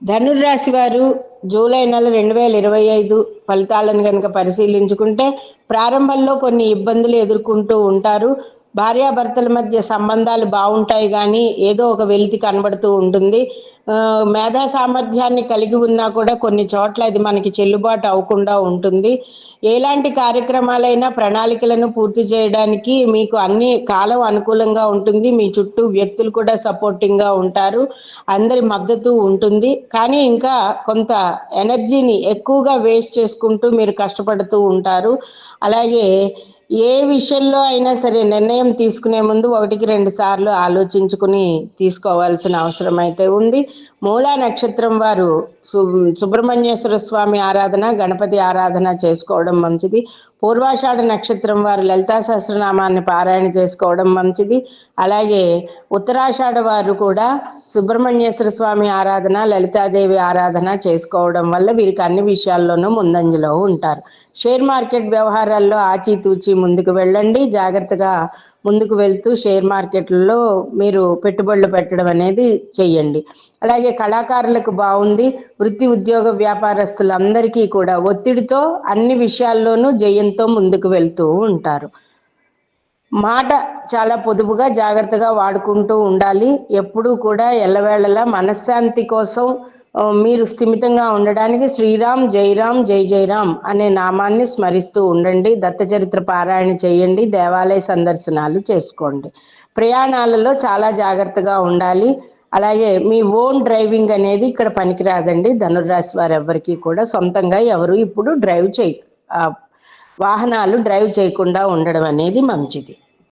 ధనుర్రాశి వారు జూలై నెల 2025 ఫలితాలను కనుక పరిశీలించుకుంటే ప్రారంభంలో కొన్ని ఇబ్బందులు ఎదుర్కొంటూ ఉంటారు. భార్యాభర్తల మధ్య సంబంధాలు బాగుంటాయి కానీ ఏదో ఒక వెలితి కనబడుతూ ఉంటుంది. మేధా సామర్థ్యాన్ని కలిగి ఉన్నా కూడా కొన్ని చోట్ల అది మనకి చెల్లుబాటు అవ్వకుండా ఉంటుంది. ఎలాంటి కార్యక్రమాలైనా ప్రణాళికలను పూర్తి చేయడానికి మీకు అన్ని కాలం అనుకూలంగా ఉంటుంది. మీ చుట్టూ వ్యక్తులు కూడా సపోర్టింగ్గా ఉంటారు. అందరి మద్దతు ఉంటుంది. కానీ ఇంకా కొంత ఎనర్జీని ఎక్కువగా వేస్ట్ చేసుకుంటూ మీరు కష్టపడుతూ ఉంటారు. అలాగే ఏ విషయంలో అయినా సరే నిర్ణయం తీసుకునే ముందు 1-2 సార్లు ఆలోచించుకుని తీసుకోవాల్సిన అవసరం అయితే ఉంది. మూలా నక్షత్రం వారు సుబ్రహ్మణ్యేశ్వర స్వామి ఆరాధన, గణపతి ఆరాధన చేసుకోవడం మంచిది. పూర్వాషాఢ నక్షత్రం వారు లలితా సహస్రనామాన్ని పారాయణ చేసుకోవడం మంచిది. అలాగే ఉత్తరాషాఢ వారు కూడా సుబ్రహ్మణ్యేశ్వర స్వామి ఆరాధన, లలితాదేవి ఆరాధన చేసుకోవడం వల్ల వీరికి అన్ని విషయాల్లోనూ ముందంజలో ఉంటారు. షేర్ మార్కెట్ వ్యవహారాల్లో ఆచితూచి ముందుకు వెళ్ళండి. జాగ్రత్తగా ముందుకు వెళ్తూ షేర్ మార్కెట్లలో మీరు పెట్టుబడులు పెట్టడం అనేది చెయ్యండి. అలాగే కళాకారులకు బాగుంది. వృత్తి ఉద్యోగ వ్యాపారస్తులందరికీ కూడా ఒత్తిడితో అన్ని విషయాల్లోనూ జయంతో ముందుకు వెళ్తూ ఉంటారు. మాట చాలా పొదుపుగా జాగ్రత్తగా వాడుకుంటూ ఉండాలి. ఎప్పుడూ కూడా ఎల్లవేళలా మనశ్శాంతి కోసం మీరు స్థిమితంగా ఉండడానికి శ్రీరామ్ జైరామ్ జై జైరామ్ అనే నామాన్ని స్మరిస్తూ ఉండండి. దత్తచరిత్ర పారాయణ చేయండి. దేవాలయ సందర్శనాలు చేసుకోండి. ప్రయాణాలలో చాలా జాగ్రత్తగా ఉండాలి. అలాగే మీ ఓన్ డ్రైవింగ్ అనేది ఇక్కడ పనికిరాదండి. ధనుర్రాశి వారు ఎవరికి కూడా సొంతంగా ఎవరు ఇప్పుడు వాహనాలు డ్రైవ్ చేయకుండా ఉండడం అనేది మంచిది.